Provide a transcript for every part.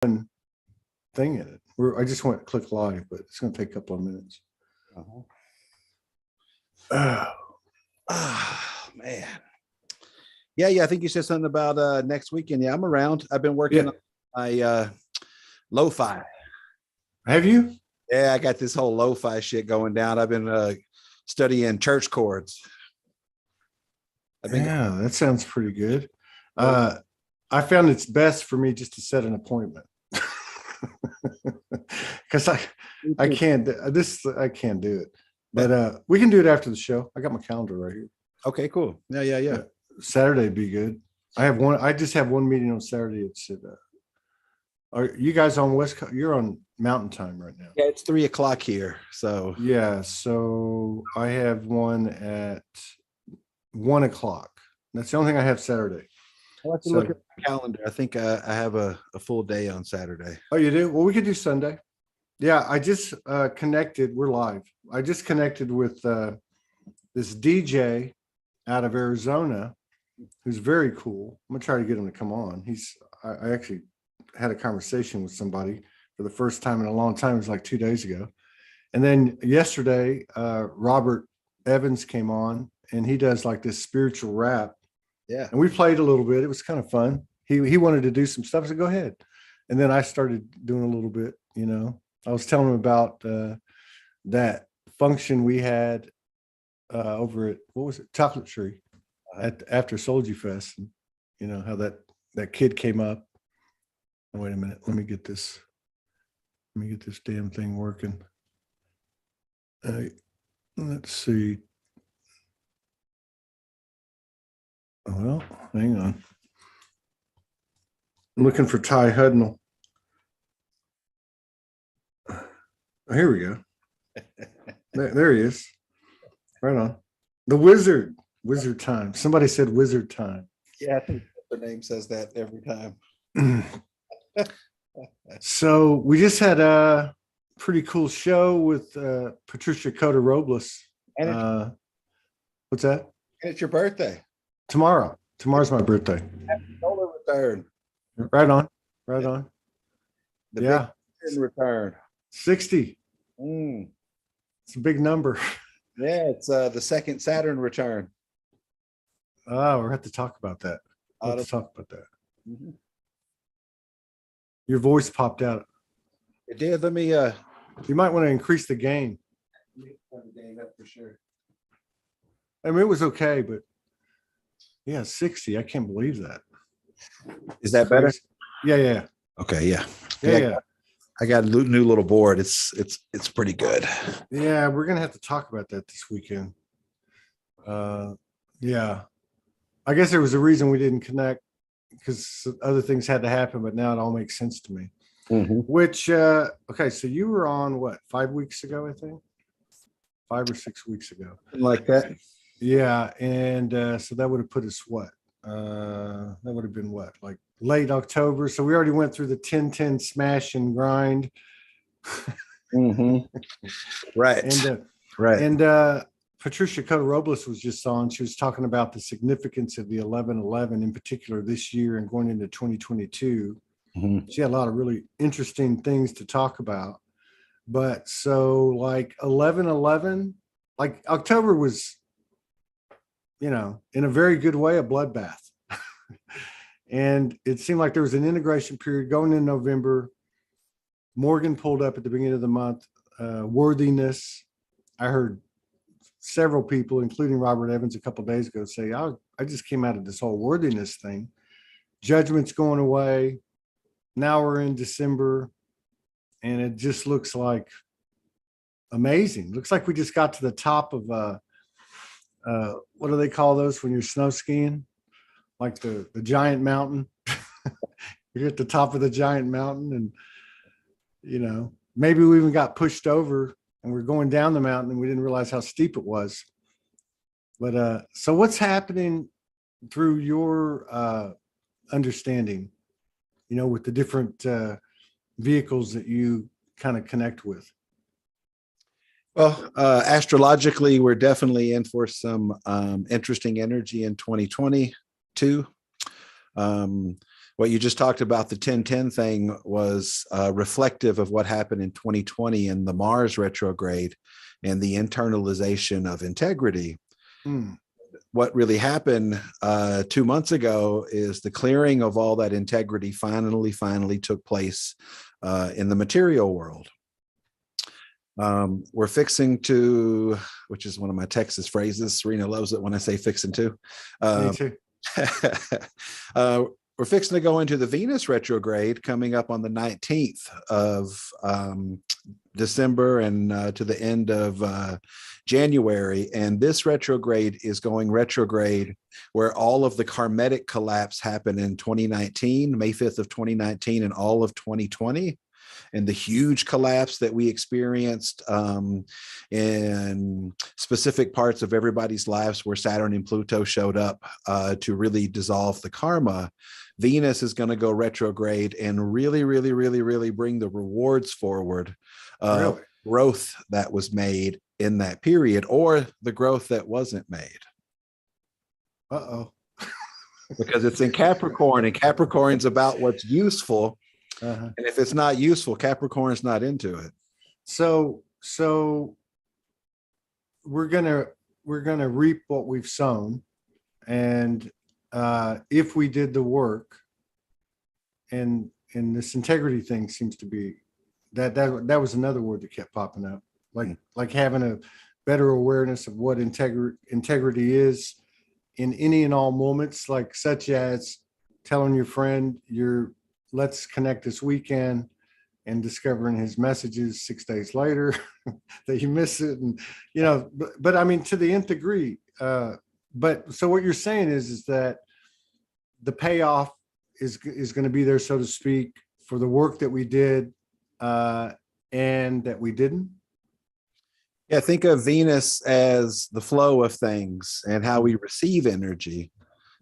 thing in it. I just went click live, but it's going to take a couple of minutes. Oh man. Yeah. I think you said something about next weekend. Yeah, I'm around. I've been working on my lo-fi. Have you? Yeah, I got this whole lo-fi shit going down. I've been studying church chords. That sounds pretty good. I found it's best for me just to set an appointment because I can't do it. But we can do it after the show. I got my calendar right here. Okay, cool. Yeah. Saturday would be good. I just have one meeting on Saturday. It's are you guys on West Coast? You're on Mountain Time right now. Yeah, it's 3:00 here. So yeah, so I have one at 1:00. That's the only thing I have Saturday. I'll have to look at my calendar. I think I have a full day on Saturday. Oh, you do? Well, we could do Sunday. Yeah, I just connected. We're live. I just connected with this DJ out of Arizona who's very cool. I'm gonna try to get him to come on. I actually had a conversation with somebody for the first time in a long time. It was like 2 days ago. And then yesterday, Robert Evans came on, and he does like this spiritual rap. Yeah. And we played a little bit. It was kind of fun. He wanted to do some stuff. So go ahead. And then I started doing a little bit, I was telling him about that function we had over at, what was it? Chocolate Tree after Soulogy Fest. And, how that kid came up. Oh, wait a minute. Let me get this damn thing working. Let's see. Well, hang on. I'm looking for Ty Hudnall. Oh, here we go. There he is. Right on. The Wizard Time. Somebody said Wizard Time. Yeah, I think their name says that every time. So we just had a pretty cool show with Patricia Cota Robles. What's that? And it's your birthday. Tomorrow's my birthday. Solar return. Right on. The big return. 60. It's a big number. Yeah, it's the second Saturn return. Oh, we'll have to talk about that. Mm-hmm. Your voice popped out. It did. Let me you might want to increase the gain. Turn the gain up for sure. I mean, it was okay, but yeah, 60. I can't believe that. Is that better? Yeah. Okay, yeah. I got a new little board. It's pretty good. Yeah, we're gonna have to talk about that this weekend. Yeah. I guess there was a reason we didn't connect because other things had to happen, but now it all makes sense to me. Mm-hmm. Which okay, so you were on what, 5 weeks ago, I think? 5 or 6 weeks ago. Like that. Yeah, and so that would have put us what? That would have been what, like late October. So we already went through the 10-10 smash and grind. Mm-hmm. Right. And right. And Patricia Cota Robles was just on. She was talking about the significance of the 11/11 in particular this year and going into 2022. Mm-hmm. She had a lot of really interesting things to talk about. But so like 11/11, like October was, in a very good way, a bloodbath. And it seemed like there was an integration period going in November. Morgan pulled up at the beginning of the month. Worthiness. I heard several people, including Robert Evans a couple of days ago, say, I just came out of this whole worthiness thing. Judgment's going away. Now we're in December, and it just looks like amazing. Looks like we just got to the top of what do they call those when you're snow skiing? Like the giant mountain. You're at the top of the giant mountain, and maybe we even got pushed over and we're going down the mountain and we didn't realize how steep it was. But so what's happening through your understanding, with the different vehicles that you kind of connect with? Well, astrologically, we're definitely in for some interesting energy in 2022. Well, What you just talked about, the 1010 thing, was reflective of what happened in 2020 in the Mars retrograde and the internalization of integrity. What really happened 2 months ago is the clearing of all that integrity finally took place in the material world. We're fixing to, which is one of my Texas phrases. Serena loves it when I say fixing to. Me too. We're fixing to go into the Venus retrograde coming up on the 19th of December and to the end of January. And this retrograde is going retrograde where all of the karmic collapse happened in 2019, May 5th of 2019, and all of 2020. And the huge collapse that we experienced in specific parts of everybody's lives where Saturn and Pluto showed up to really dissolve the karma. Venus is going to go retrograde and really bring the rewards forward of growth that was made in that period, or the growth that wasn't made. Because it's in Capricorn, and Capricorn's about what's useful. And if it's not useful, Capricorn's not into it. So we're gonna reap what we've sown, and if we did the work, and this integrity thing seems to be that was another word that kept popping up, like having a better awareness of what integrity is in any and all moments, like such as telling your friend let's connect this weekend, and discovering his messages 6 days later that you miss it. And, but I mean, to the nth degree. But so what you're saying is that the payoff is going to be there, so to speak, for the work that we did and that we didn't. Yeah, think of Venus as the flow of things and how we receive energy.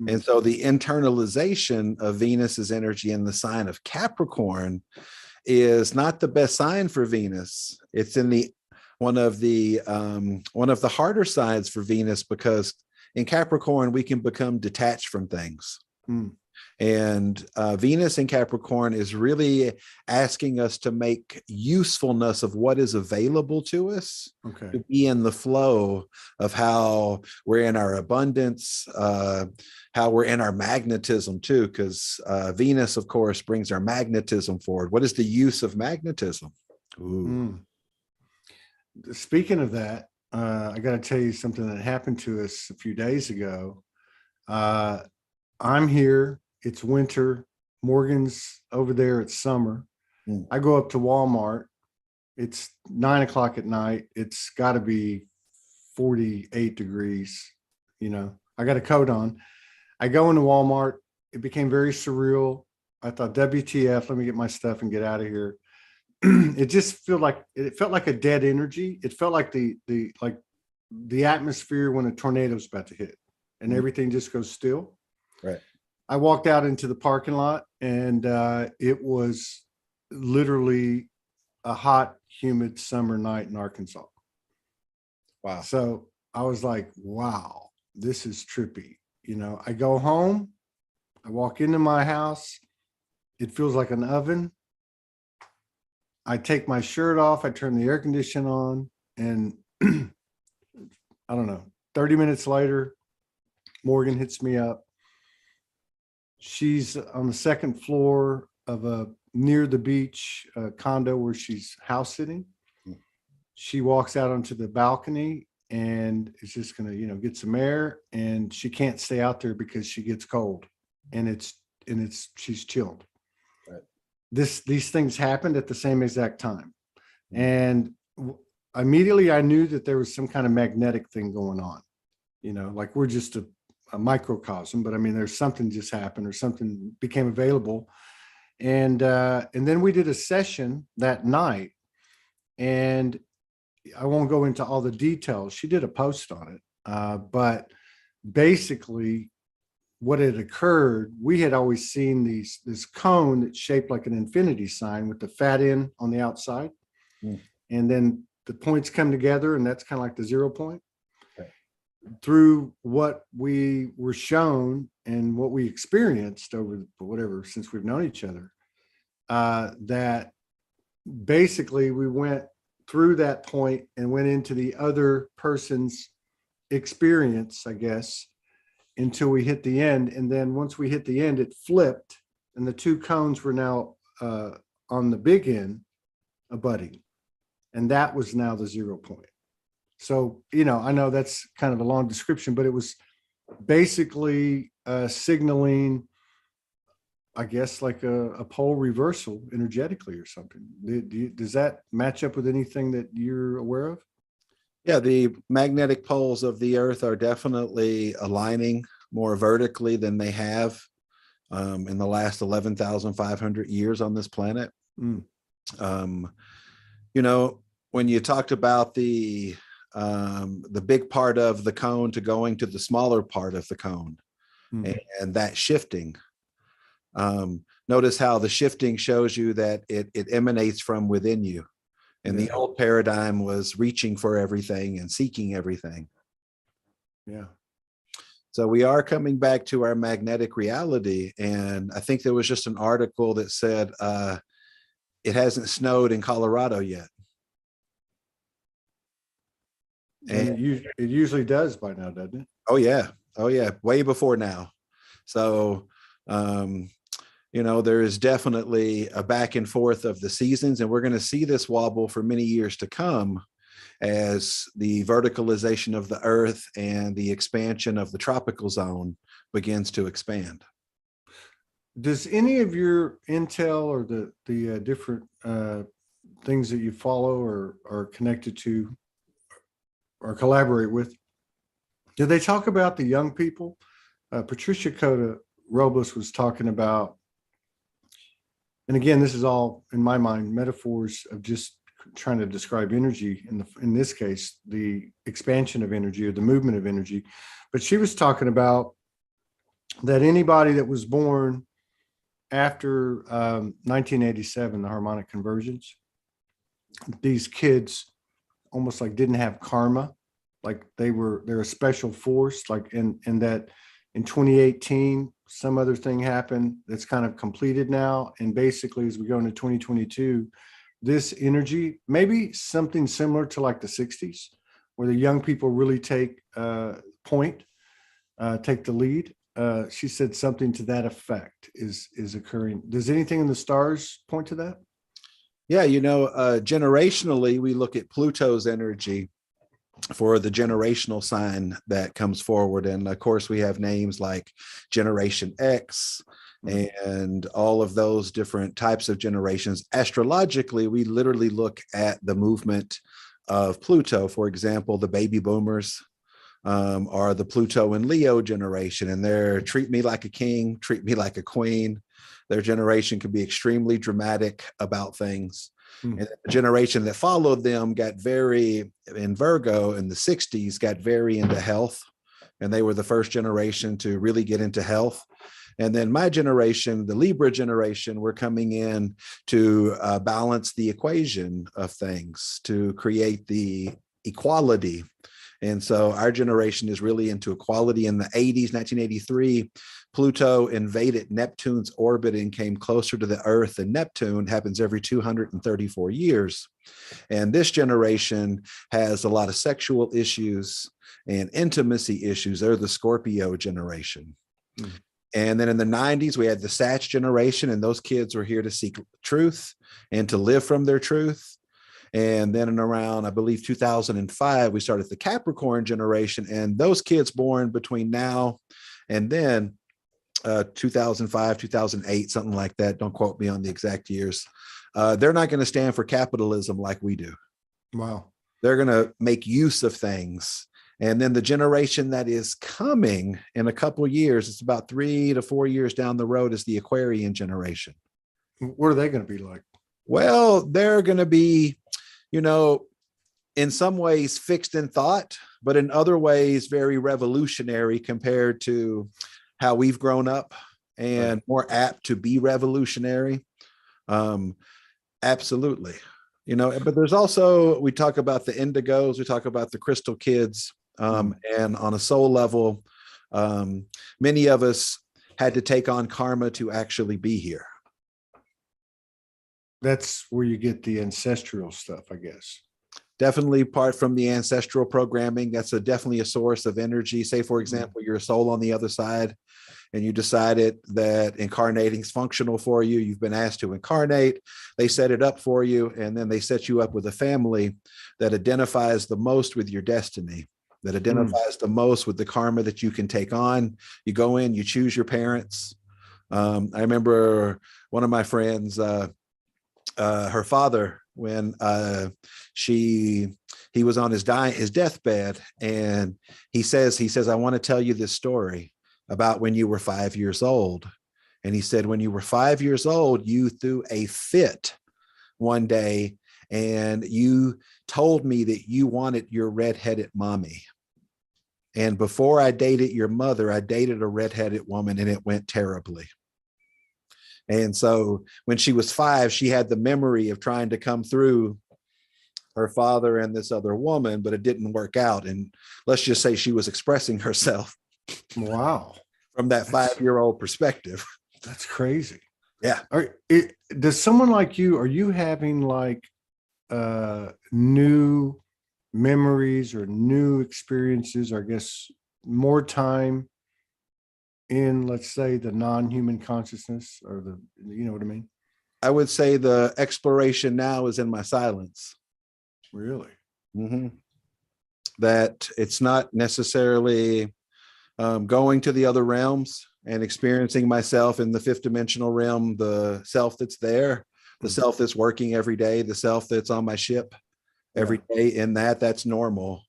And so the internalization of Venus's energy in the sign of Capricorn is not the best sign for Venus. It's in one of the harder signs for Venus, because in Capricorn we can become detached from things. And Venus in Capricorn is really asking us to make usefulness of what is available to us, to be in the flow of how we're in our abundance, how we're in our magnetism too, because Venus, of course, brings our magnetism forward. What is the use of magnetism? Speaking of that, I got to tell you something that happened to us a few days ago. I'm here. It's winter. Morgan's over there. It's summer. I go up to Walmart. It's 9 o'clock at night. It's got to be 48 degrees. I got a coat on. I go into Walmart. It became very surreal. I thought, WTF, let me get my stuff and get out of here. It just felt like a dead energy. It felt like the atmosphere when a tornado's about to hit and everything just goes still. Right. I walked out into the parking lot, and it was literally a hot, humid summer night in Arkansas. Wow. So I was like, wow, this is trippy. I go home, I walk into my house, it feels like an oven. I take my shirt off, I turn the air conditioner on, and I don't know, 30 minutes later, Morgan hits me up. She's on the second floor of a near the beach condo where she's house sitting. She walks out onto the balcony and is just going to, get some air, and she can't stay out there because she gets cold, and she's chilled. Right. These things happened at the same exact time. And immediately I knew that there was some kind of magnetic thing going on, like we're just a microcosm, but I mean, there's something just happened or something became available. And then we did a session that night, and I won't go into all the details. She did a post on it. But basically what had occurred, we had always seen this cone that's shaped like an infinity sign with the fat end on the outside. And then the points come together, and that's kind of like the 0 point. through what we were shown and what we experienced over whatever, since we've known each other, that basically we went through that point and went into the other person's experience, I guess, until we hit the end. And then once we hit the end, it flipped and the two cones were now on the big end abutting. And that was now the 0 point. So, I know that's kind of a long description, but it was basically signaling, I guess, like a pole reversal energetically or something. Does that match up with anything that you're aware of? Yeah, the magnetic poles of the Earth are definitely aligning more vertically than they have in the last 11,500 years on this planet. Mm. When you talked about the big part of the cone to going to the smaller part of the cone, and that shifting, notice how the shifting shows you that it emanates from within you. And the old paradigm was reaching for everything and seeking everything. Yeah. So we are coming back to our magnetic reality. And I think there was just an article that said it hasn't snowed in Colorado yet. And it usually does by now, doesn't it? Oh, yeah. Oh, yeah. Way before now. So, there is definitely a back and forth of the seasons, and we're going to see this wobble for many years to come as the verticalization of the Earth and the expansion of the tropical zone begins to expand. Does any of your intel or the different things that you follow or are connected to or collaborate with, do they talk about the young people? Patricia Cota Robles was talking about, and again, this is all in my mind, metaphors of just trying to describe energy. In this case, the expansion of energy or the movement of energy. But she was talking about that anybody that was born after 1987, the harmonic convergence, these kids almost like didn't have karma, like they're a special force, like and that in 2018 some other thing happened that's kind of completed now, and basically as we go into 2022, this energy, maybe something similar to like the 60s, where the young people really take the lead. She said something to that effect is occurring. Does anything in the stars point to that? Yeah, generationally, we look at Pluto's energy for the generational sign that comes forward. And of course, we have names like Generation X and all of those different types of generations. Astrologically, we literally look at the movement of Pluto. For example, the baby boomers are the Pluto and Leo generation, and they're treat me like a king, treat me like a queen. Their generation can be extremely dramatic about things. And the generation that followed them got very, in Virgo in the 60s, got very into health. And they were the first generation to really get into health. And then my generation, the Libra generation, we're coming in to balance the equation of things, to create the equality. And so our generation is really into equality. In the 80s, 1983, Pluto invaded Neptune's orbit and came closer to the Earth, and Neptune happens every 234 years. And this generation has a lot of sexual issues and intimacy issues. They're the Scorpio generation. And then in the 90s, we had the Sag generation, and those kids were here to seek truth and to live from their truth. And then in around, I believe, 2005, we started the Capricorn generation, and those kids born between now and then 2005, 2008, something like that. Don't quote me on the exact years. They're not going to stand for capitalism like we do. Wow. They're going to make use of things. And then the generation that is coming in a couple of years, it's about 3 to 4 years down the road, is the Aquarian generation. What are they going to be like? Well, they're going to be, in some ways fixed in thought, but in other ways very revolutionary compared to how we've grown up, and more apt to be revolutionary. Absolutely. But there's also, we talk about the indigos, we talk about the crystal kids. And on a soul level, many of us had to take on karma to actually be here. That's where you get the ancestral stuff, I guess. Definitely part from the ancestral programming. That's definitely a source of energy. Say, for example, you're a soul on the other side and you decided that incarnating is functional for you. You've been asked to incarnate. They set it up for you, and then they set you up with a family that identifies the most with your destiny, that identifies the most with the karma that you can take on. You go in, you choose your parents. I remember one of my friends, her father, when he was on his deathbed, and he says, I want to tell you this story about when you were 5 years old. And he said, when you were 5 years old, you threw a fit one day and you told me that you wanted your redheaded mommy. And before I dated your mother, I dated a redheaded woman, and it went terribly. And so when she was 5, she had the memory of trying to come through her father and this other woman, but it didn't work out. And let's just say she was expressing herself. Wow. From that 5-year-old perspective. That's crazy. Yeah. Does someone like you, are you having like new memories or new experiences, or I guess more time in, let's say, the non-human consciousness, or you know what I mean? I would say the exploration now is in my silence. Really? Mm-hmm. That it's not necessarily going to the other realms and experiencing myself in the 5th dimensional realm, the self that's there, the self that's working every day, the self that's on my ship every day. In that's normal.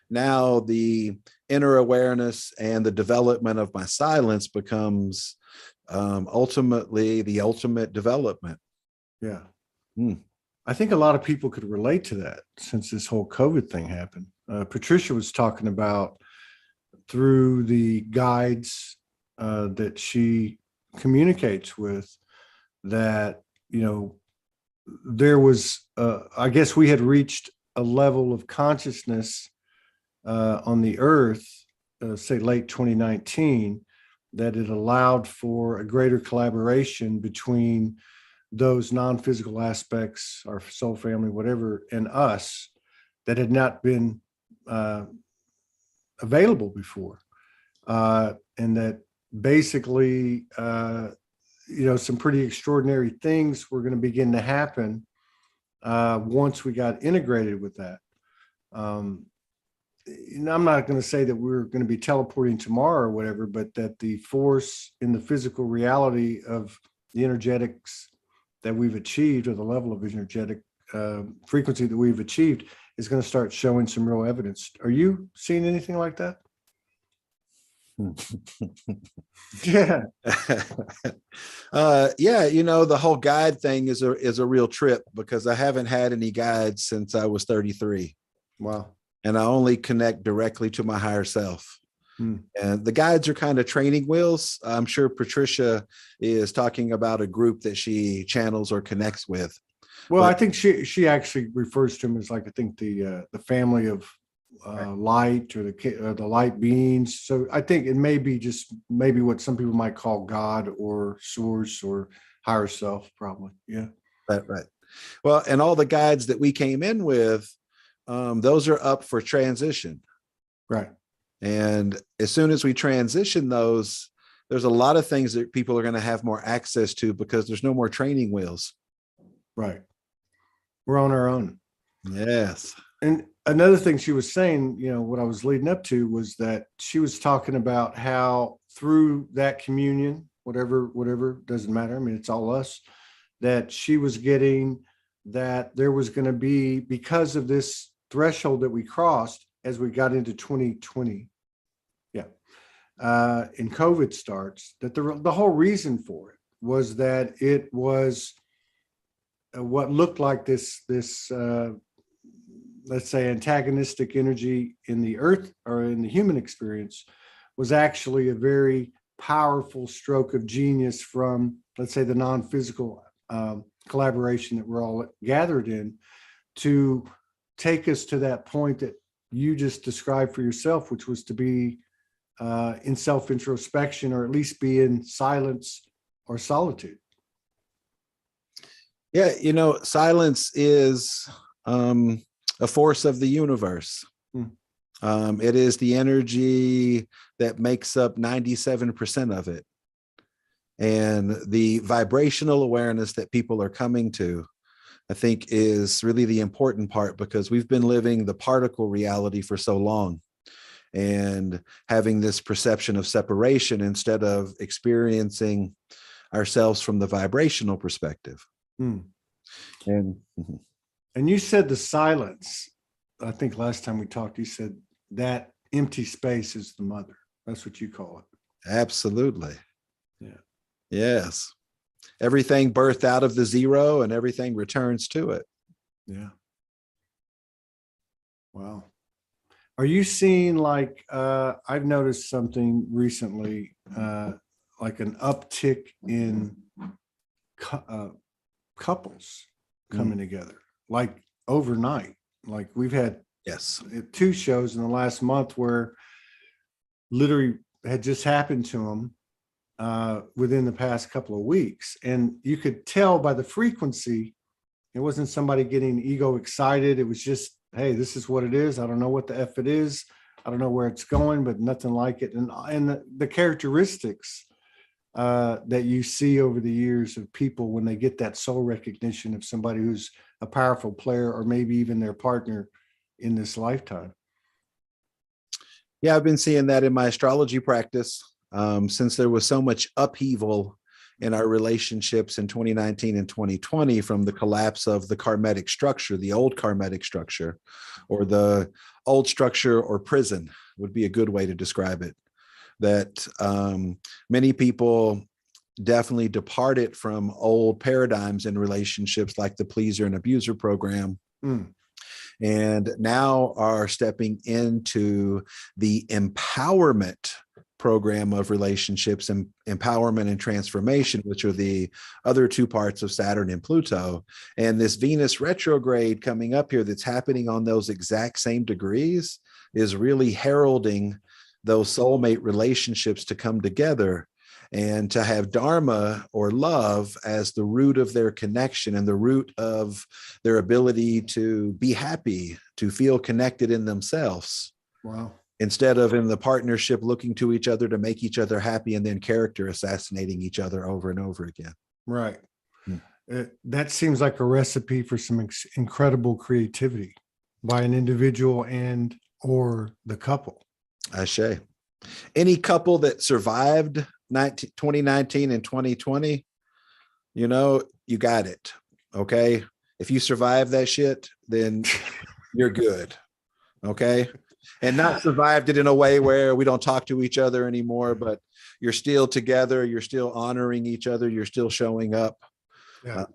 Now the inner awareness and the development of my silence becomes ultimately the ultimate development. Yeah. I think a lot of people could relate to that since this whole COVID thing happened. Patricia was talking about, through the guides that she communicates with, that, you know, there was, I guess we had reached a level of consciousness on the earth, say late 2019, that it allowed for a greater collaboration between those non-physical aspects, our soul family, whatever, and us, that had not been available before. And that basically, you know, some pretty extraordinary things were going to begin to happen once we got integrated with that. And I'm not going to say that we're going to be teleporting tomorrow or whatever, but that the force in the physical reality of the energetics that we've achieved, or the level of energetic frequency that we've achieved, is going to start showing some real evidence. Are you seeing anything like that? Yeah. Yeah, you know, the whole guide thing is a real trip, because I haven't had any guides since I was 33. Wow. And I only connect directly to my higher self. And the guides are kind of training wheels. I'm sure Patricia is talking about a group that she channels or connects with. Well, I think she actually refers to them as, like, I think the family of light, or the light beings. So I think it may be just maybe what some people might call God or source or higher self, probably. Yeah. Right. Well, and all the guides that we came in with, those are up for transition. Right. And as soon as we transition those, there's a lot of things that people are going to have more access to, because there's no more training wheels. Right. We're on our own. Yes. And another thing she was saying, you know, what I was leading up to was that she was talking about how through that communion, whatever, doesn't matter. I mean, it's all us, that she was getting that there was going to be, because of this threshold that we crossed as we got into 2020. Yeah. And COVID starts, that the whole reason for it was that it was what looked like this let's say antagonistic energy in the earth, or in the human experience, was actually a very powerful stroke of genius from, let's say, the non-physical collaboration that we're all gathered in, to take us to that point that you just described for yourself, which was to be in self-introspection, or at least be in silence or solitude. Yeah, silence is a force of the universe. It is the energy that makes up 97% of it. And the vibrational awareness that people are coming to, I think, is really the important part, because we've been living the particle reality for so long and having this perception of separation instead of experiencing ourselves from the vibrational perspective. And you said the silence. I think last time we talked, you said that empty space is the mother. That's what you call it. Absolutely. Yeah. Yes. Everything birthed out of the zero and everything returns to it. Yeah. Wow. Are you seeing, like, I've noticed something recently, like an uptick in couples coming together, like overnight. Like we've had Yes 2 shows in the last month where literally had just happened to them within the past couple of weeks. And you could tell by the frequency, it wasn't somebody getting ego excited. It was just, hey, this is what it is. I don't know what the F it is. I don't know where it's going, but nothing like it. And the characteristics that you see over the years of people when they get that soul recognition of somebody who's a powerful player, or maybe even their partner in this lifetime. Yeah, I've been seeing that in my astrology practice. Since there was so much upheaval in our relationships in 2019 and 2020 from the collapse of the karmatic structure, the old karmatic structure, or the old structure, or prison would be a good way to describe it. That many people definitely departed from old paradigms in relationships, like the pleaser and abuser program. And now are stepping into the empowerment program of relationships, and empowerment and transformation, which are the other 2 parts of Saturn and Pluto. And this Venus retrograde coming up here, that's happening on those exact same degrees, is really heralding those soulmate relationships to come together and to have dharma, or love, as the root of their connection and the root of their ability to be happy, to feel connected in themselves. Wow. Instead of in the partnership looking to each other to make each other happy, and then character assassinating each other over and over again. Right. That seems like a recipe for some incredible creativity by an individual and or the couple. Ashe. Any couple that survived 2019 and 2020, you got it. Okay. If you survive that shit, then you're good. Okay. And not survived it in a way where we don't talk to each other anymore, but you're still together. You're still honoring each other. You're still showing up. Yeah.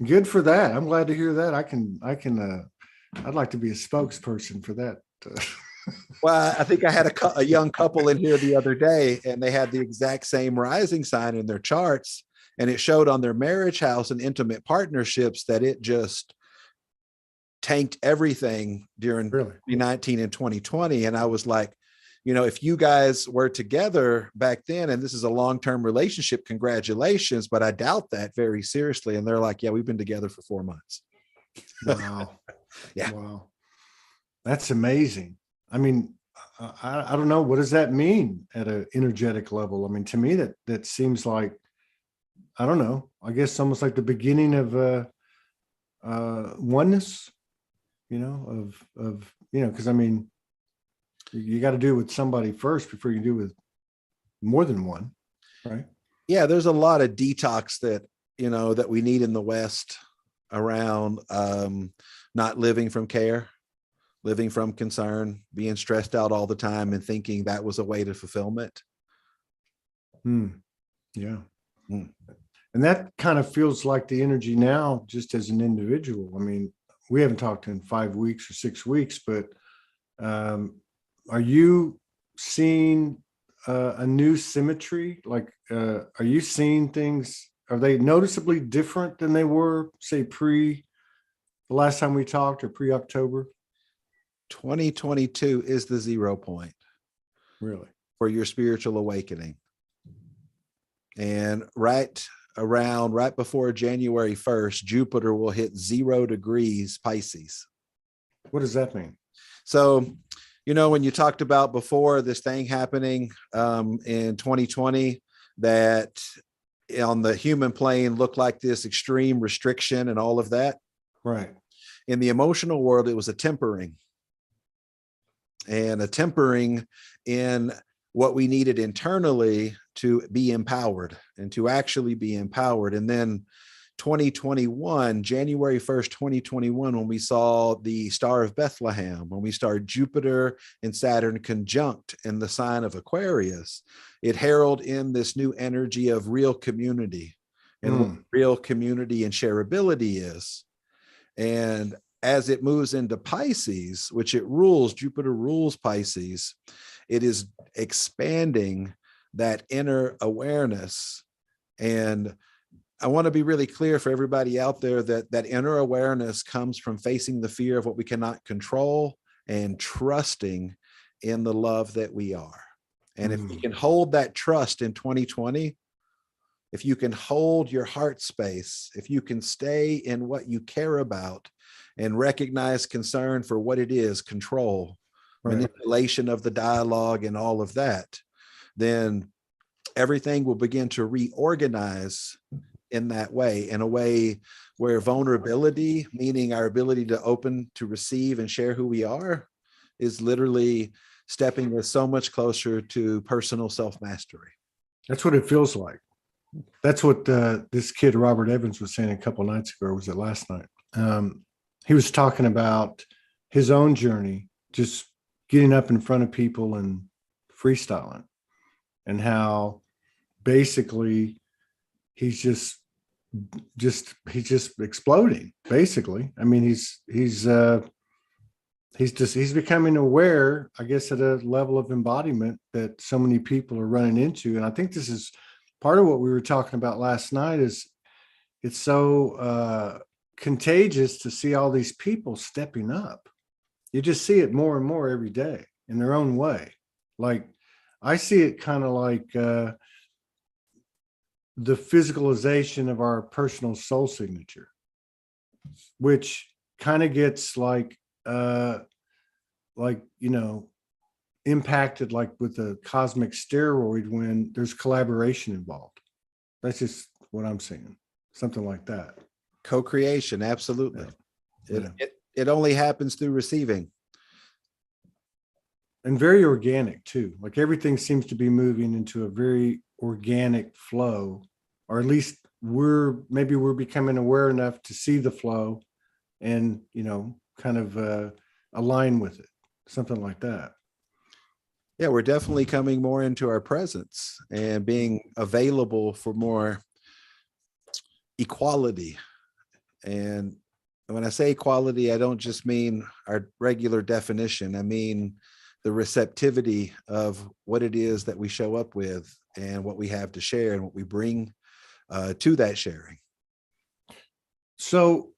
Good for that. I'm glad to hear that. I'd like to be a spokesperson for that. Well, I think I had a young couple in here the other day, and they had the exact same rising sign in their charts, and it showed on their marriage house and intimate partnerships that it just tanked everything during 2019 and 2020. And I was like, if you guys were together back then, and this is a long-term relationship, congratulations, but I doubt that very seriously. And they're like, yeah, we've been together for 4 months. Wow. Yeah. Wow. That's amazing. I mean, I don't know. What does that mean at an energetic level? I mean, to me, that seems like, I don't know, I guess almost like the beginning of oneness, because I mean, you got to do it with somebody first before you can do it with more than one, right? Yeah, there's a lot of detox that we need in the West around not living from care, living from concern, being stressed out all the time, and thinking that was a way to fulfillment. Yeah. And that kind of feels like the energy now, just as an individual. I mean, we haven't talked in 5 weeks or 6 weeks, but are you seeing a new symmetry? Like, are you seeing things? Are they noticeably different than they were, say, the last time we talked, or pre-October? 2022 is the 0 point Really? for your spiritual awakening. And right before January 1st, Jupiter will hit 0 degrees Pisces. What does that mean? So, when you talked about before this thing happening in 2020, that on the human plane looked like this extreme restriction and all of that. Right. In the emotional world, it was a tempering. And a tempering in what we needed internally to be empowered and to actually be empowered. And then 2021, January 1st, 2021, when we saw the Star of Bethlehem, when we started Jupiter and Saturn conjunct in the sign of Aquarius, it heralded in this new energy of real community and what real community and shareability is. And as it moves into Pisces, which Jupiter rules Pisces, it is expanding that inner awareness. And I want to be really clear for everybody out there that inner awareness comes from facing the fear of what we cannot control and trusting in the love that we are. And if you can hold that trust in 2020, if you can hold your heart space, if you can stay in what you care about and recognize concern for what it is, control, manipulation of the dialogue and all of that, then everything will begin to reorganize in that way, in a way where vulnerability, meaning our ability to open, to receive and share who we are, is literally stepping us so much closer to personal self-mastery. That's what it feels like. That's what this kid, Robert Evans, was saying a couple of nights ago, or was it last night? He was talking about his own journey, just getting up in front of people and freestyling, and how basically he's just exploding. Basically, I mean, he's becoming aware, I guess, at a level of embodiment that so many people are running into. And I think this is part of what we were talking about last night. Is it's so contagious to see all these people stepping up. You just see it more and more every day in their own way. Like, I see it kind of like the physicalization of our personal soul signature, which kind of gets impacted like with a cosmic steroid when there's collaboration involved. That's just what I'm seeing. Something like that. Co-creation, absolutely. Yeah. It only happens through receiving. And very organic too. Like, everything seems to be moving into a very organic flow, or at least we're becoming aware enough to see the flow and, kind of align with it. Something like that. Yeah, we're definitely coming more into our presence and being available for more equality. And when I say equality, I don't just mean our regular definition. I mean the receptivity of what it is that we show up with and what we have to share and what we bring to that sharing. So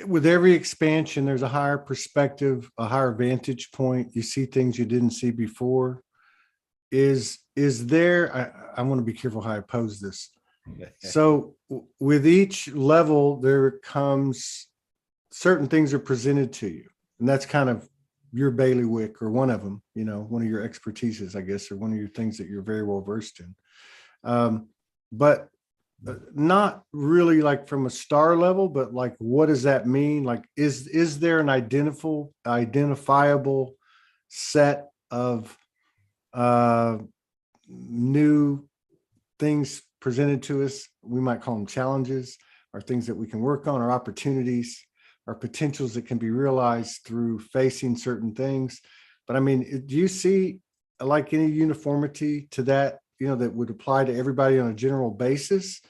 with every expansion, there's a higher perspective, a higher vantage point. You see things you didn't see before. Is there, I want to be careful how I pose this. So with each level, there comes certain things are presented to you, and that's kind of your bailiwick, or one of them, one of your expertises, I guess, or one of your things that you're very well versed in. But not really like from a star level, but like, what does that mean? Like, is there an identifiable set of new things presented to us? We might call them challenges, or things that we can work on, or opportunities, or potentials that can be realized through facing certain things. But I mean, do you see like any uniformity to that, that would apply to everybody on a general basis,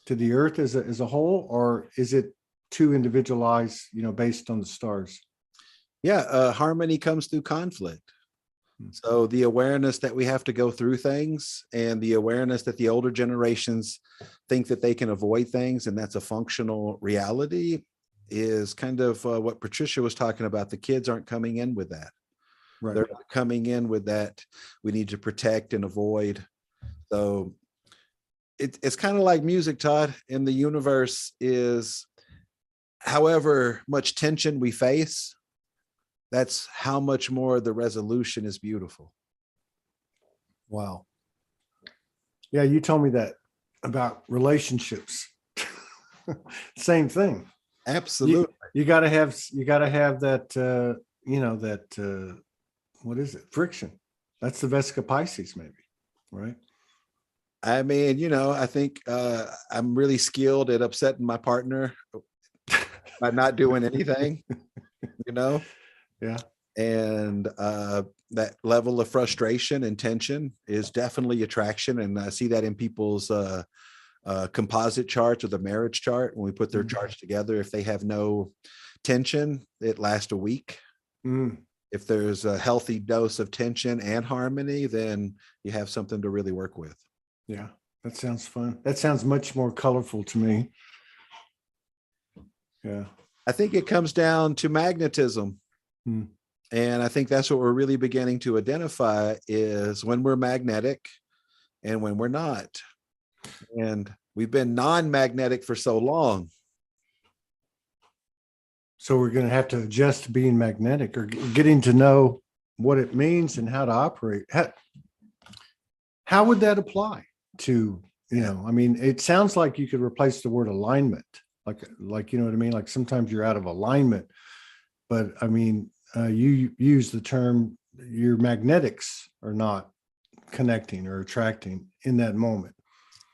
to the earth as a whole, or is it too individualized, based on the stars? Yeah, harmony comes through conflict. So the awareness that we have to go through things, and the awareness that the older generations think that they can avoid things, and that's a functional reality, is kind of what Patricia was talking about. The kids aren't coming in with that. Right. They're coming in with that we need to protect and avoid. So it's kind of like music, Todd. In the universe is however much tension we face, that's how much more the resolution is beautiful. Wow. Yeah, you told me that about relationships. Same thing. Absolutely. You got to have that what is it? Friction. That's the Vesica Pisces, maybe, right? I mean, I think I'm really skilled at upsetting my partner by not doing anything, Yeah. And that level of frustration and tension is definitely attraction. And I see that in people's composite charts or the marriage chart. When we put their charts together, if they have no tension, it lasts a week. If there's a healthy dose of tension and harmony, then you have something to really work with. Yeah, that sounds fun. That sounds much more colorful to me. Yeah. I think it comes down to magnetism. And I think that's what we're really beginning to identify is when we're magnetic and when we're not. And we've been non-magnetic for so long. So we're going to have to adjust to being magnetic or getting to know what it means and how to operate. How would that apply to, I mean, it sounds like you could replace the word alignment. Like, you know what I mean? Like sometimes you're out of alignment, but I mean, you use the term your magnetics are not connecting or attracting in that moment.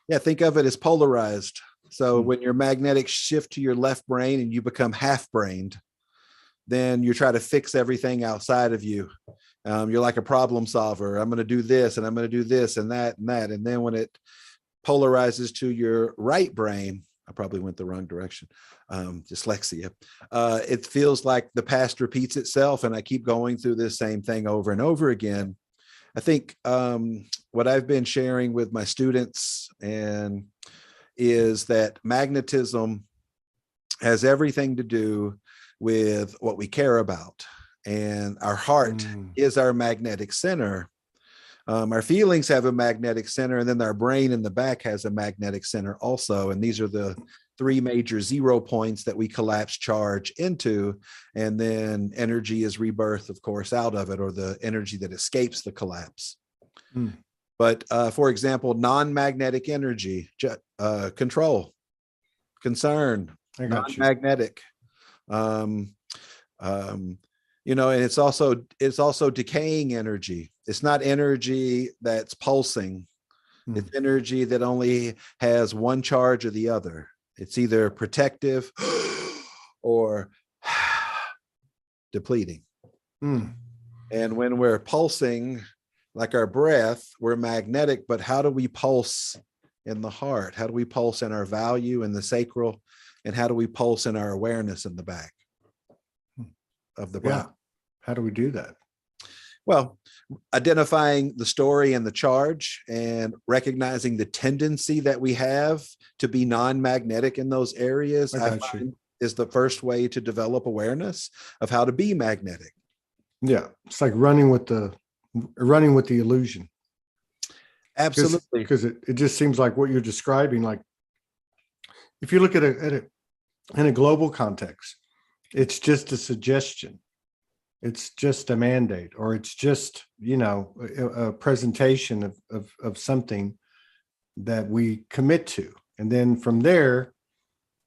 Yeah, think of it as polarized. So when your magnetics shift to your left brain and you become half-brained, then you try to fix everything outside of you. You're like a problem solver. I'm going to do this and I'm going to do this and that and that. And then when it polarizes to your right brain, I probably went the wrong direction. Dyslexia. It feels like the past repeats itself and I keep going through this same thing over and over again. I think what I've been sharing with my students is that magnetism has everything to do with what we care about. And our heart is our magnetic center. Our feelings have a magnetic center, and then our brain in the back has a magnetic center also. And these are the three major 0 points that we collapse charge into. And then energy is rebirth, of course, out of it, or the energy that escapes the collapse. But for example, non-magnetic energy, control, concern, non-magnetic. And it's also decaying energy. It's not energy that's pulsing. It's energy that only has one charge or the other. It's either protective or depleting. And when we're pulsing, like our breath, we're magnetic, but how do we pulse in the heart? How do we pulse in our value in the sacral? And how do we pulse in our awareness in the back of the brain? Yeah. How do we do that? Well, identifying the story and the charge and recognizing the tendency that we have to be non-magnetic in those areas, I find is the first way to develop awareness of how to be magnetic. Yeah. It's like running with the illusion. Absolutely. Because it just seems like what you're describing, like if you look at it in a global context, it's just a suggestion. It's just a mandate, or it's just, a presentation of something that we commit to. And then from there,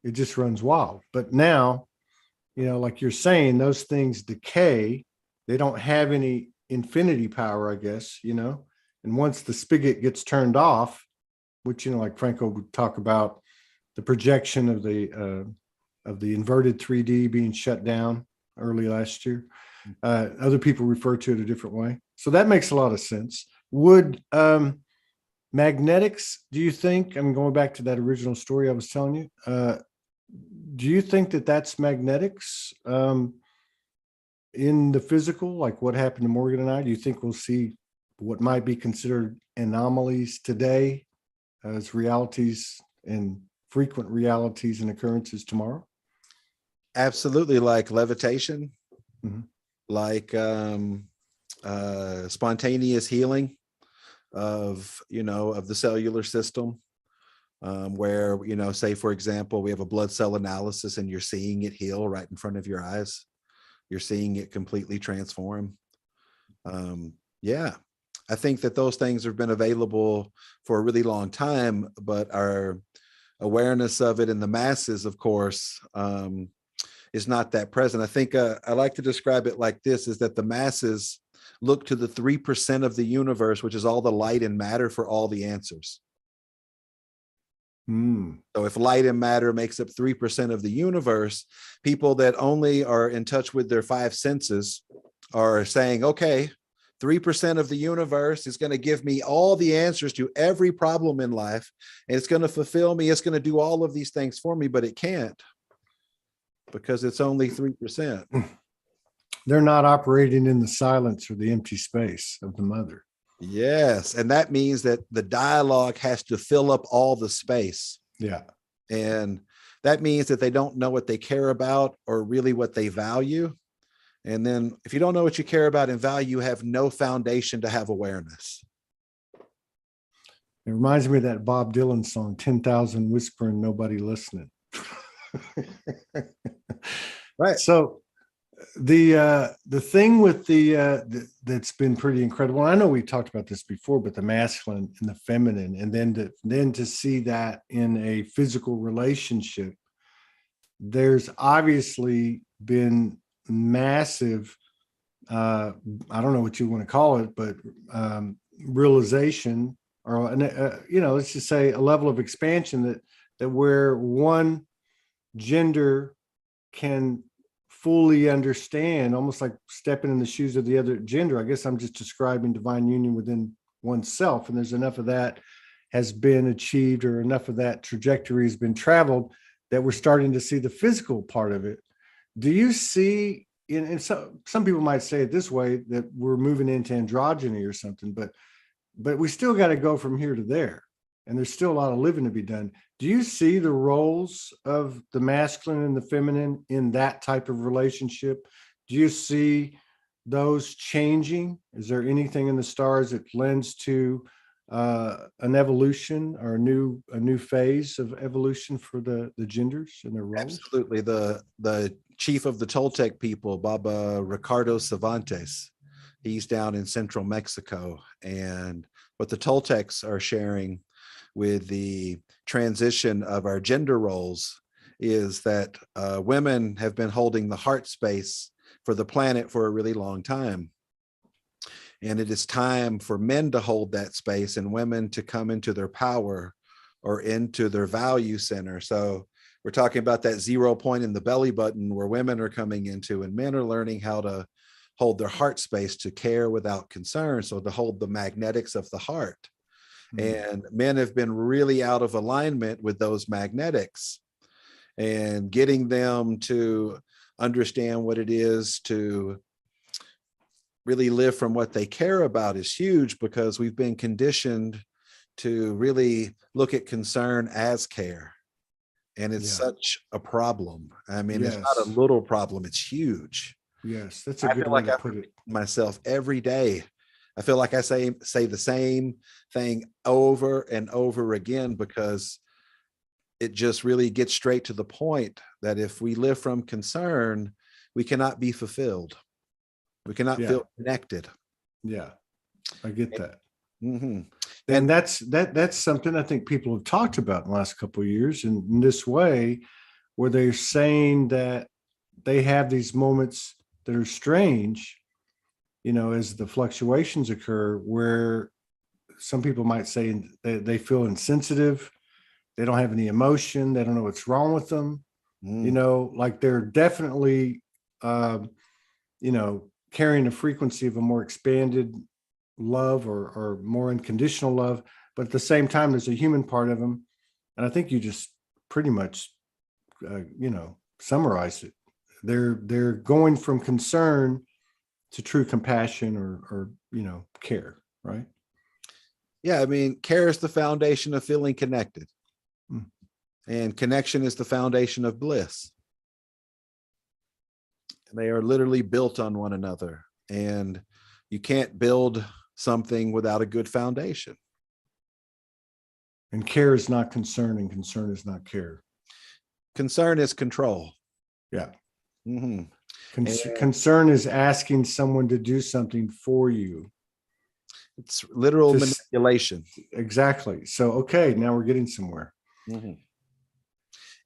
it just runs wild. But now, like you're saying, those things decay. They don't have any infinity power, I guess, and once the spigot gets turned off, which, like Franco would talk about the projection of the inverted 3D being shut down early last year. Other people refer to it a different way. So that makes a lot of sense. Would magnetics, do you think, I'm going back to that original story I was telling you, do you think that that's magnetics in the physical, like what happened to Morgan and I? Do you think we'll see what might be considered anomalies today as realities and frequent realities and occurrences tomorrow? Absolutely, like levitation, Mhm. like spontaneous healing of, of the cellular system, where, say, for example, we have a blood cell analysis and you're seeing it heal right in front of your eyes. You're seeing it completely transform. Yeah, I think that those things have been available for a really long time, but our awareness of it in the masses, of course, is not that present. I think I like to describe it like this, is that the masses look to the 3% of the universe, which is all the light and matter, for all the answers. Mm. So if light and matter makes up 3% of the universe, people that only are in touch with their five senses are saying, okay, 3% of the universe is going to give me all the answers to every problem in life, and it's going to fulfill me. It's going to do all of these things for me, but it can't, because it's only 3%. They're not operating in the silence or the empty space of the mother. Yes. And that means that the dialogue has to fill up all the space. Yeah. And that means that they don't know what they care about or really what they value. And then if you don't know what you care about and value, you have no foundation to have awareness. It reminds me of that Bob Dylan song, 10,000 whispering, nobody listening. Right. So the thing with that's been pretty incredible. I know we talked about this before, but the masculine and the feminine, and then to see that in a physical relationship, there's obviously been massive, I don't know what you want to call it, but realization, or let's just say a level of expansion that where one gender can fully understand, almost like stepping in the shoes of the other gender. I guess I'm just describing divine union within oneself, and there's enough of that has been achieved, or enough of that trajectory has been traveled, that we're starting to see the physical part of it. Do you see, and some people might say it this way, that we're moving into androgyny or something, but we still got to go from here to there, and there's still a lot of living to be done. Do you see the roles of the masculine and the feminine in that type of relationship? Do you see those changing? Is there anything in the stars that lends to an evolution, or a new phase of evolution for the genders and their roles? Absolutely. The chief of the Toltec people, Baba Ricardo Cervantes, he's down in central Mexico. And what the Toltecs are sharing with the transition of our gender roles is that women have been holding the heart space for the planet for a really long time. And it is time for men to hold that space and women to come into their power or into their value center. So we're talking about that 0 point in the belly button where women are coming into, and men are learning how to hold their heart space, to care without concern. So to hold the magnetics of the heart. And men have been really out of alignment with those magnetics, and getting them to understand what it is to really live from what they care about is huge, because we've been conditioned to really look at concern as care. And it's such a problem. I mean, it's not a little problem, it's huge. Yes, that's a good way to put it. Myself every day, I feel like I say the same thing over and over again, because it just really gets straight to the point that if we live from concern, we cannot be fulfilled. We cannot feel connected. Yeah, I get that. Mm-hmm. And that's something I think people have talked about in the last couple of years in this way, where they're saying that they have these moments that are strange, as the fluctuations occur, where some people might say they feel insensitive, they don't have any emotion, they don't know what's wrong with them, like they're definitely, carrying a frequency of a more expanded love, or more unconditional love. But at the same time, there's a human part of them. And I think you just pretty much, summarized it. They're going from concern to true compassion, or care, right? Yeah, I mean, care is the foundation of feeling connected. Mm. And connection is the foundation of bliss. They are literally built on one another. And you can't build something without a good foundation. And care is not concern, and concern is not care. Concern is control. Yeah. Mm-hmm. Concern is asking someone to do something for you. It's literal manipulation. Exactly. So, okay, now we're getting somewhere. Mm-hmm.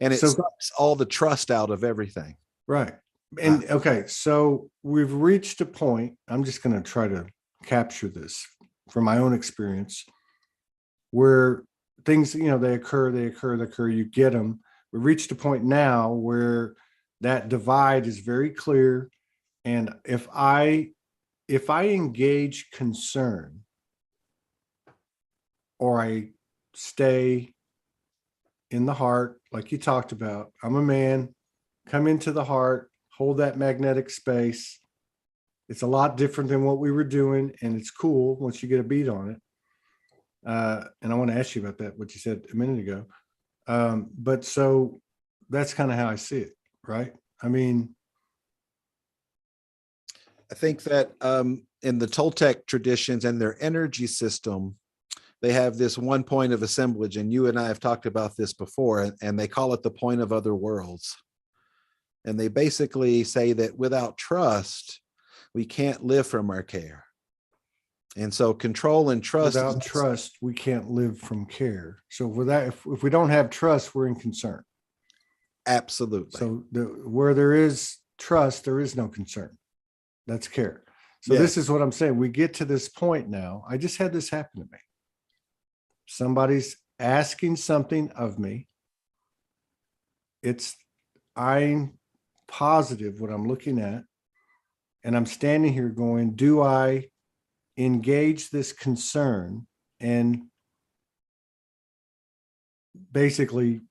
And it sucks all the trust out of everything. Right. And okay, so we've reached a point. I'm just going to try to capture this from my own experience, where things, they occur. You get them. We've reached a point now where that divide is very clear. And if I engage concern, or I stay in the heart, like you talked about, I'm a man, come into the heart, hold that magnetic space. It's a lot different than what we were doing, and it's cool once you get a beat on it. And I want to ask you about that, what you said a minute ago. But so that's kind of how I see it, right? I mean, I think that in the Toltec traditions and their energy system, they have this one point of assemblage, and you and I have talked about this before, and they call it the point of other worlds. And they basically say that without trust, we can't live from our care. And so control and trust. Without trust, we can't live from care. So if we don't have trust, we're in concern. Absolutely. So where there is trust, there is no concern. That's care. So This is what I'm saying. We get to this point now. I just had this happen to me. Somebody's asking something of me. I'm positive what I'm looking at. And I'm standing here going, do I engage this concern and basically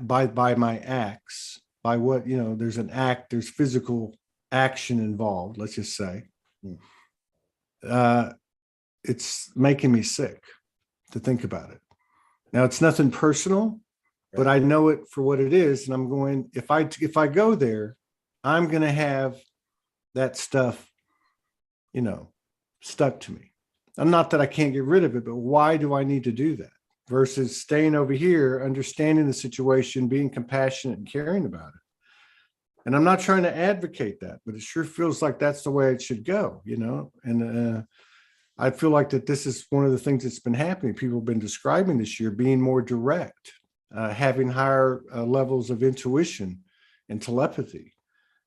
by my acts, by what, there's an act, there's physical action involved, let's just say. It's making me sick to think about it. Now, it's nothing personal, but I know it for what it is. And I'm going, if I go there, I'm going to have that stuff, stuck to me. I'm not that I can't get rid of it, but why do I need to do that versus staying over here, understanding the situation, being compassionate and caring about it? And I'm not trying to advocate that, but it sure feels like that's the way it should go, and I feel like that this is one of the things that's been happening. People have been describing this year, being more direct, having higher levels of intuition and telepathy,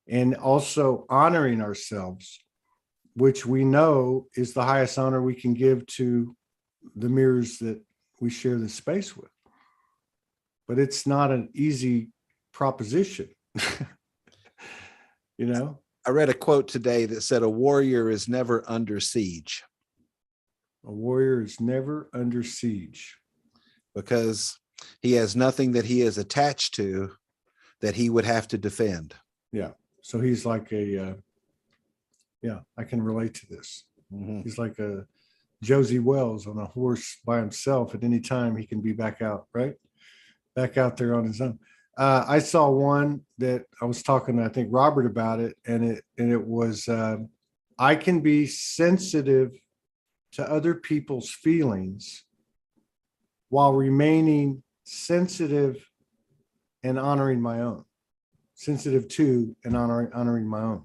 and also honoring ourselves, which we know is the highest honor we can give to the mirrors that we share this space with. But it's not an easy proposition. I read a quote today that said, a warrior is never under siege. A warrior is never under siege. Because he has nothing that he is attached to that he would have to defend. Yeah. So he's like I can relate to this. Mm-hmm. He's like a Josie Wells on a horse by himself. At any time, he can be back out, right? Back out there on his own. I saw one that I was talking to, I think, Robert about it, and it was, I can be sensitive to other people's feelings while remaining sensitive and honoring my own. Sensitive to and honoring my own.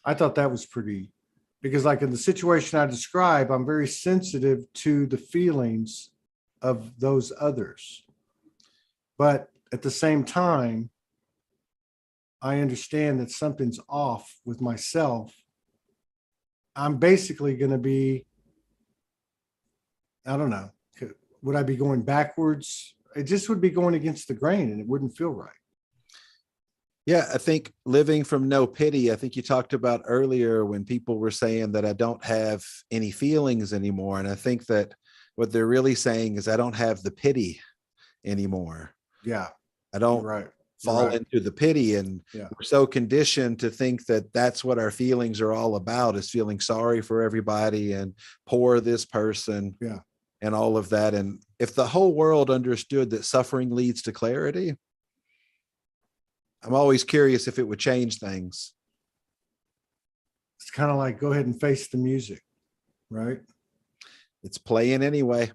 I thought that was pretty, because like in the situation I describe, I'm very sensitive to the feelings of those others. But at the same time, I understand that something's off with myself. I'm basically going to be, I don't know, would I be going backwards? It just would be going against the grain and it wouldn't feel right. Yeah, I think living from no pity, I think you talked about earlier when people were saying that I don't have any feelings anymore. And I think that what they're really saying is I don't have the pity anymore. Yeah. I don't fall into the pity. And we're so conditioned to think that that's what our feelings are all about, is feeling sorry for everybody and poor this person and all of that. And if the whole world understood that suffering leads to clarity, I'm always curious if it would change things. it's kind of like, go ahead and face the music, right? It's playing anyway.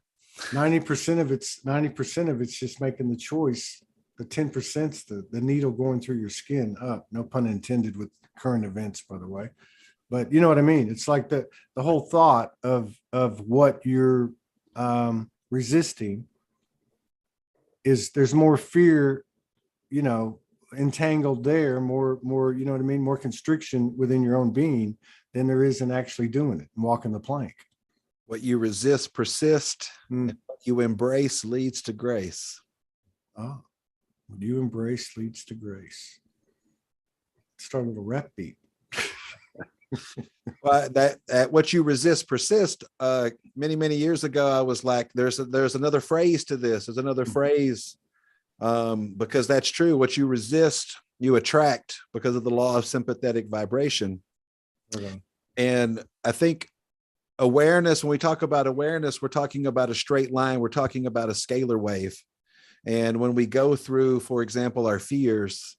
90% of it's just making the choice. The 10%'s the needle going through your skin up. No pun intended with current events, by the way. But you know what I mean? It's like the whole thought of what you're resisting is, there's more fear, you know, entangled there, more, you know what I mean? More constriction within your own being than there is in actually doing it and walking the plank. What you resist persists, and what you embrace leads to grace. Oh, what you embrace leads to grace. Start with a rap beat. Well, that what you resist persist. Many years ago, I was like, there's another phrase to this. There's another phrase, because that's true. What you resist, you attract, because of the law of sympathetic vibration. Okay. And I think awareness, when we talk about awareness, we're talking about a straight line. We're talking about a scalar wave. And when we go through, for example, our fears,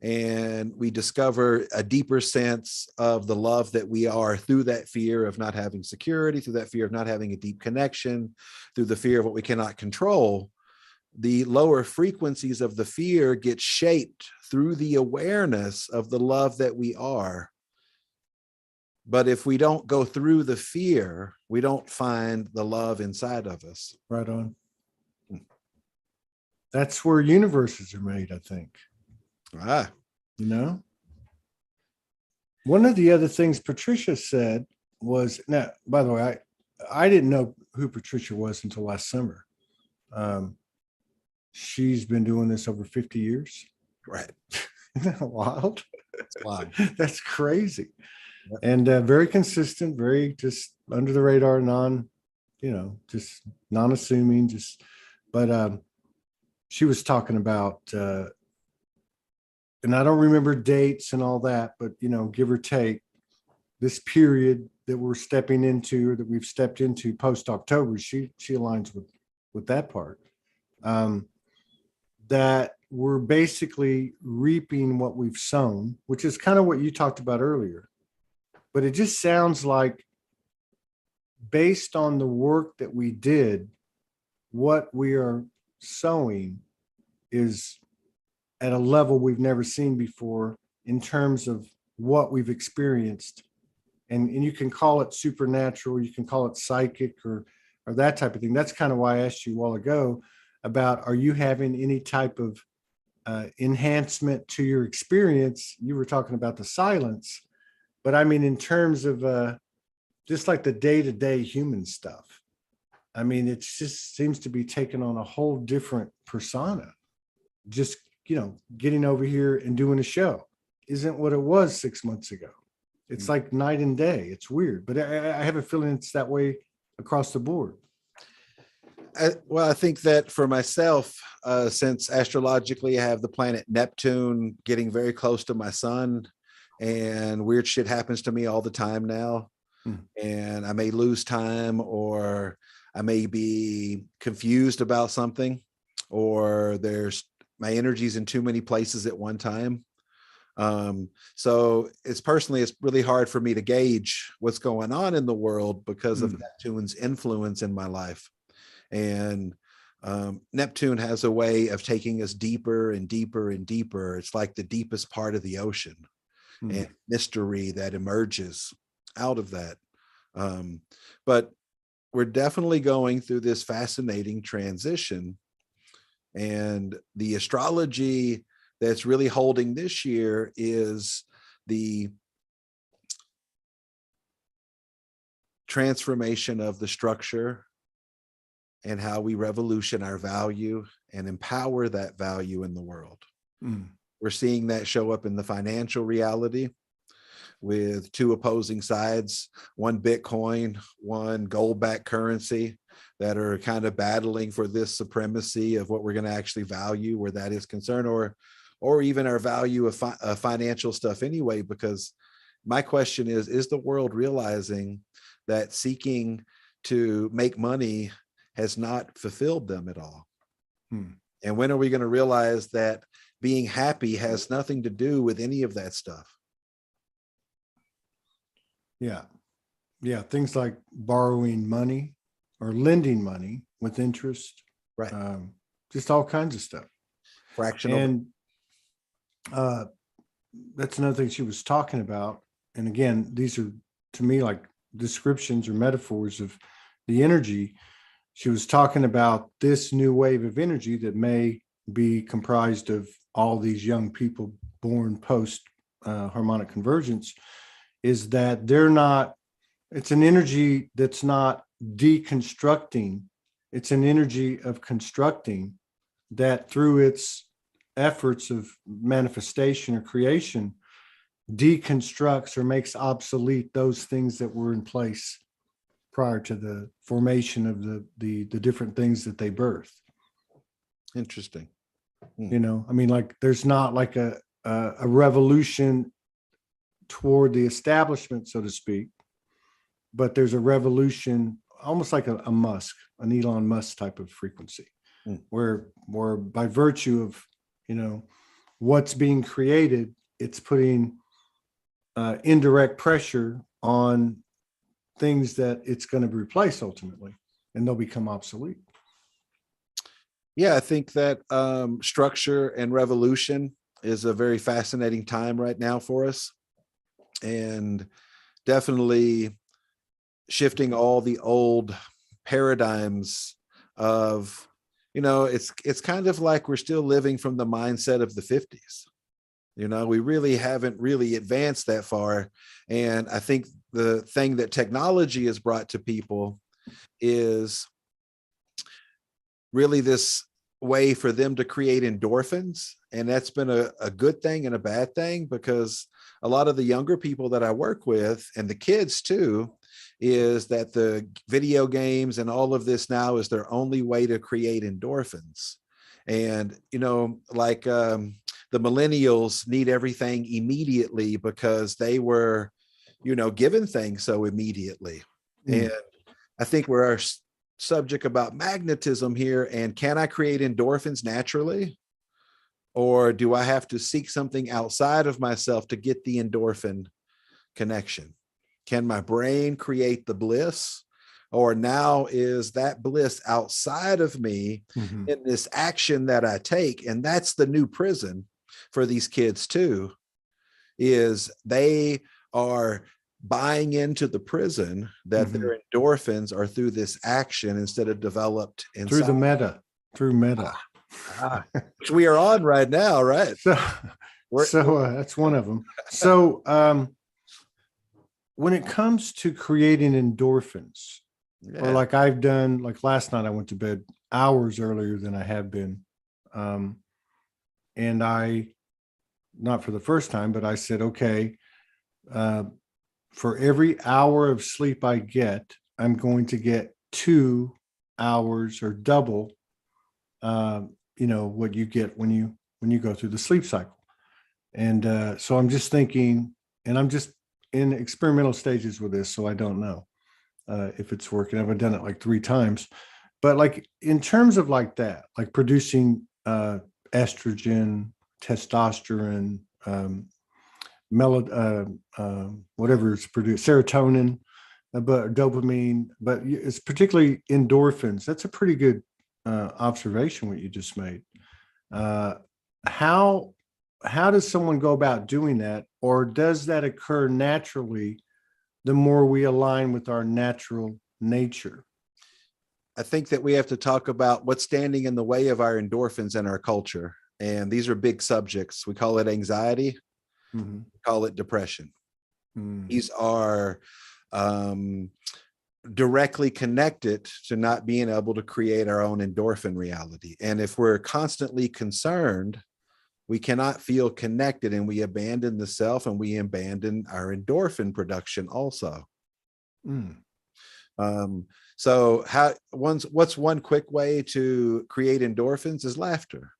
and we discover a deeper sense of the love that we are through that fear of not having security, through that fear of not having a deep connection, through the fear of what we cannot control, the lower frequencies of the fear get shaped through the awareness of the love that we are. But if we don't go through the fear, we don't find the love inside of us. Right on. That's where universes are made, I think. You know, one of the other things Patricia said was, now, by the way, I didn't know who Patricia was until last summer. She's been doing this over 50 years. Right. Isn't that wild? Wow. That's crazy. Yep. And very consistent, very just under the radar, just non-assuming, but she was talking about, and I don't remember dates and all that, but, give or take, this period that we're stepping into, or that we've stepped into post-October, she aligns with that part. That we're basically reaping what we've sown, which is kind of what you talked about earlier. But it just sounds like, based on the work that we did, what we are sowing is at a level we've never seen before in terms of what we've experienced. And you can call it supernatural, you can call it psychic, or that type of thing. That's kind of why I asked you a while ago about, are you having any type of enhancement to your experience? You were talking about the silence, but I mean, in terms of just like the day-to-day human stuff, I mean, it just seems to be taking on a whole different persona. Just, getting over here and doing a show isn't what it was 6 months ago. It's like night and day. It's weird, but I have a feeling it's that way across the board. I think that for myself, since astrologically I have the planet Neptune getting very close to my sun, and weird shit happens to me all the time now. And I may lose time, or I may be confused about something, or my energy's in too many places at one time. So it's really hard for me to gauge what's going on in the world because of Neptune's influence in my life. And Neptune has a way of taking us deeper and deeper and deeper. It's like the deepest part of the ocean and mystery that emerges out of that. But we're definitely going through this fascinating transition. And the astrology that's really holding this year is the transformation of the structure and how we revolution our value and empower that value in the world. We're seeing that show up in the financial reality with two opposing sides, one Bitcoin, one gold-backed currency, that are kind of battling for this supremacy of what we're going to actually value, where that is concerned, or even our value of financial stuff anyway. Because my question is the world realizing that seeking to make money has not fulfilled them at all? And when are we going to realize that being happy has nothing to do with any of that stuff? Yeah. Yeah. Things like borrowing money or lending money with interest, Right. just all kinds of stuff. Fractional. And uh, that's another thing she was talking about. And again, these are to me like descriptions or metaphors of the energy. She was talking about this new wave of energy that may be comprised of all these young people born post harmonic convergence, is that it's an energy that's not deconstructing. It's an energy of constructing that through its efforts of manifestation or creation deconstructs or makes obsolete those things that were in place prior to the formation of the different things that they birth. Interesting. I mean, like there's not like a revolution toward the establishment, so to speak, but there's a revolution almost like an Elon Musk type of frequency, where by virtue of what's being created, it's putting indirect pressure on things that it's going to replace ultimately, and they'll become obsolete. Yeah, I think that structure and revolution is a very fascinating time right now for us, and definitely shifting all the old paradigms of, it's kind of like we're still living from the mindset of the 50s. We really haven't really advanced that far. And I think the thing that technology has brought to people is really this way for them to create endorphins. And that's been a good thing and a bad thing, because a lot of the younger people that I work with, and the kids too, is that the video games and all of this now is their only way to create endorphins. And, the millennials need everything immediately because they were, given things so immediately. And I think we're our subject about magnetism here. And can I create endorphins naturally? Or do I have to seek something outside of myself to get the endorphin connection? Can my brain create the bliss? Or now is that bliss outside of me in this action that I take? And that's the new prison for these kids too, is they are buying into the prison that their endorphins are through this action instead of developed inside. Through meta. Which we are on right now, right? So that's one of them. So when it comes to creating endorphins, or like I've done, like last night I went to bed hours earlier than I have been. And I, not for the first time, but I said, okay, for every hour of sleep I get, I'm going to get 2 hours or double, what you get when you go through the sleep cycle. And so I'm just thinking, and I'm just in experimental stages with this, so I don't know if it's working. I've done it like 3 times, but like in terms of like that, like producing estrogen, testosterone, whatever is produced, serotonin, but dopamine, but it's particularly endorphins. That's a pretty good observation what you just made. How does someone go about doing that, or does that occur naturally the more we align with our natural nature? I think that we have to talk about what's standing in the way of our endorphins in our culture. And these are big subjects. We call it anxiety. We call it depression. These are directly connected to not being able to create our own endorphin reality. And if we're constantly concerned, we cannot feel connected, and we abandon the self, and we abandon our endorphin production also. So what's one quick way to create endorphins is laughter.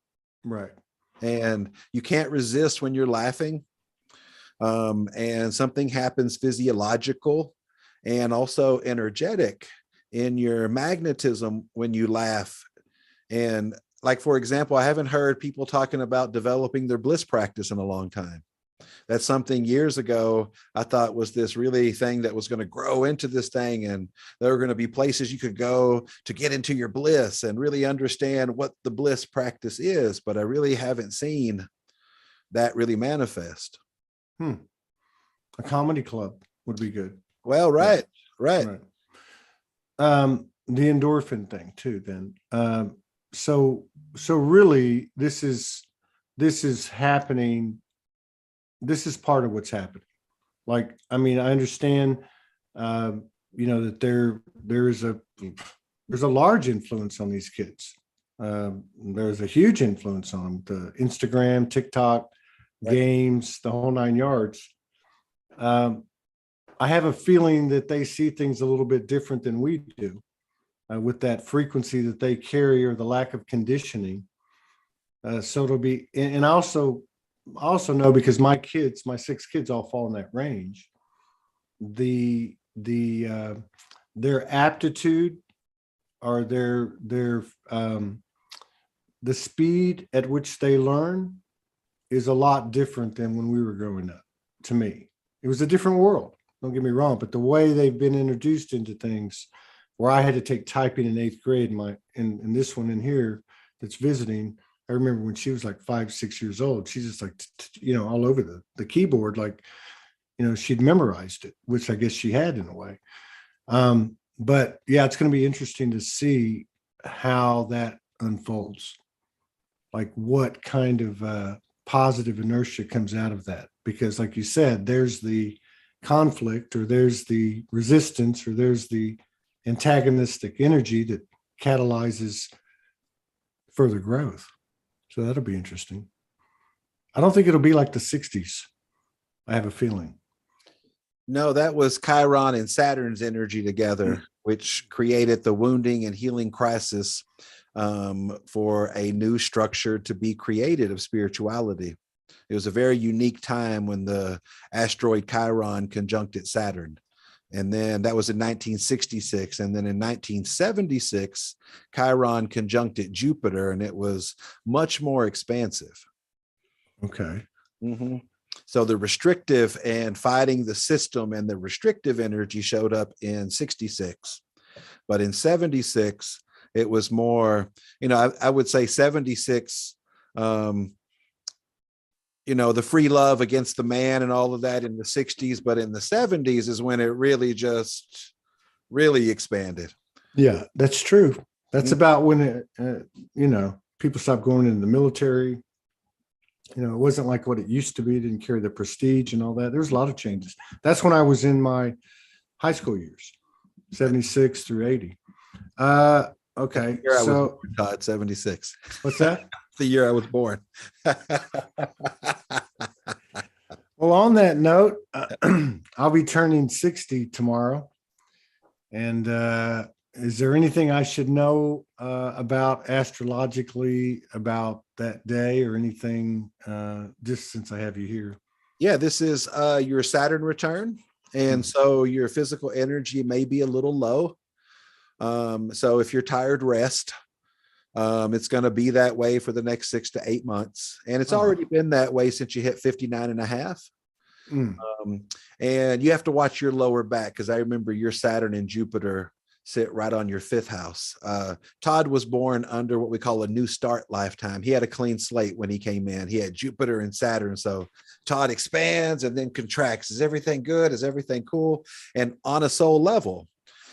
Right. And you can't resist when you're laughing. And something happens physiological and also energetic in your magnetism when you laugh. And like, for example, I haven't heard people talking about developing their bliss practice in a long time. That's something years ago I thought was this really thing that was going to grow into this thing. And there were going to be places you could go to get into your bliss and really understand what the bliss practice is. But I really haven't seen that really manifest. A comedy club would be good. Well, right. The endorphin thing too, then. So really this is happening. This is part of what's happening. Like, I mean, I understand, that there's a large influence on these kids. There's a huge influence on the Instagram, TikTok, games, the whole 9 yards. I have a feeling that they see things a little bit different than we do, with that frequency that they carry or the lack of conditioning. So it'll be, and I also know, because my 6 kids all fall in that range, their aptitude or the speed at which they learn is a lot different than when we were growing up. To me, it was a different world. Don't get me wrong, but the way they've been introduced into things, where I had to take typing in 8th grade, and this one in here that's visiting, I remember when she was like 5, 6 years old, she's just like, all over the keyboard, like, she'd memorized it, which I guess she had in a way. But yeah, it's going to be interesting to see how that unfolds. Like what kind of positive inertia comes out of that, because like you said, there's the conflict, or there's the resistance, or there's the antagonistic energy that catalyzes further growth. So that'll be interesting. I don't think it'll be like the 60s. I have a feeling. No, that was Chiron and Saturn's energy together, which created the wounding and healing crisis, for a new structure to be created of spirituality. It was a very unique time when the asteroid Chiron conjuncted Saturn. And then that was in 1966. And then in 1976, Chiron conjuncted Jupiter, and it was much more expansive. Okay. Mm-hmm. So the restrictive and fighting the system and the restrictive energy showed up in 66. But in 76, it was more, I would say 76, the free love against the man and all of that in the 60s, but in the 70s is when it really just really expanded. Yeah, that's true. That's about when people stopped going into the military. It wasn't like what it used to be. It didn't carry the prestige and all that. There's a lot of changes. That's when I was in my high school years, 76 through 80. Okay. So Todd, 76. What's that? The year I was born. Well, on that note, I'll be turning 60 tomorrow. And is there anything I should know about astrologically about that day, or anything, just since I have you here? Yeah, this is your Saturn return. And so your physical energy may be a little low. So if you're tired, rest. It's going to be that way for the next 6 to 8 months. And it's already been that way since you hit 59 and a half. And you have to watch your lower back, because I remember your Saturn and Jupiter sit right on your 5th house. Todd was born under what we call a new start lifetime. He had a clean slate when he came in. He had Jupiter and Saturn. So Todd expands and then contracts. Is everything good? Is everything cool? And on a soul level.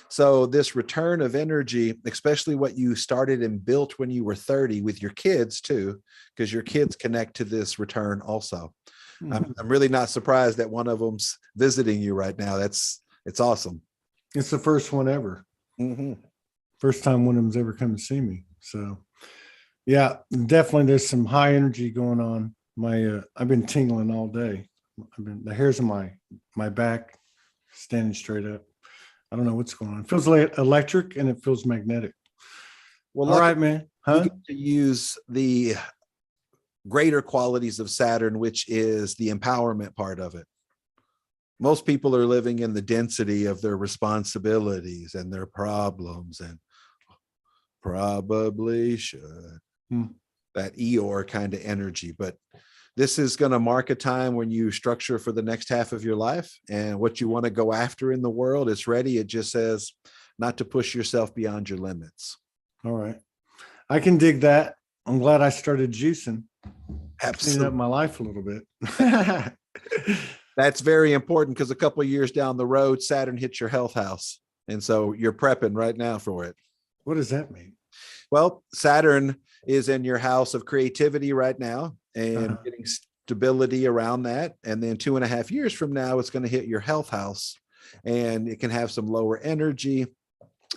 So this return of energy, especially what you started and built when you were 30 with your kids too, because your kids connect to this return also. I'm really not surprised that one of them's visiting you right now. It's awesome. It's the first one ever. First time one of them's ever come to see me. So yeah, definitely there's some high energy going on. I've been tingling all day. The hairs on my back standing straight up. I don't know what's going on. It feels like electric, and it feels magnetic. Well, all right, man. You get to use the greater qualities of Saturn, which is the empowerment part of it. Most people are living in the density of their responsibilities and their problems, and probably should. That Eeyore kind of energy. But this is going to mark a time when you structure for the next half of your life and what you want to go after in the world. It's ready. It just says not to push yourself beyond your limits. All right. I can dig that. I'm glad I started juicing. Cleaning Absolutely. up my life a little bit. That's very important because a couple of years down the road, Saturn hits your health house. And so you're prepping right now for it. What does that mean? Well, Saturn is in your house of creativity right now and getting stability around that. And then 2.5 years from now, it's going to hit your health house and it can have some lower energy.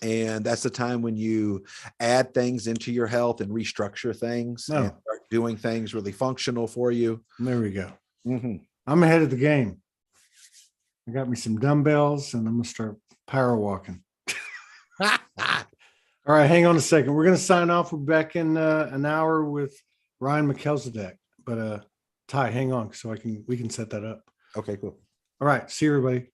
And that's the time when you add things into your health and restructure things and start doing things really functional for you. There we go. I'm ahead of the game. I got me some dumbbells and I'm going to start power walking. All right, hang on a second. We're going to sign off. We're back in an hour with Ryan McKelzadek. But Ty, hang on so we can set that up. Okay, cool. All right, see you, everybody.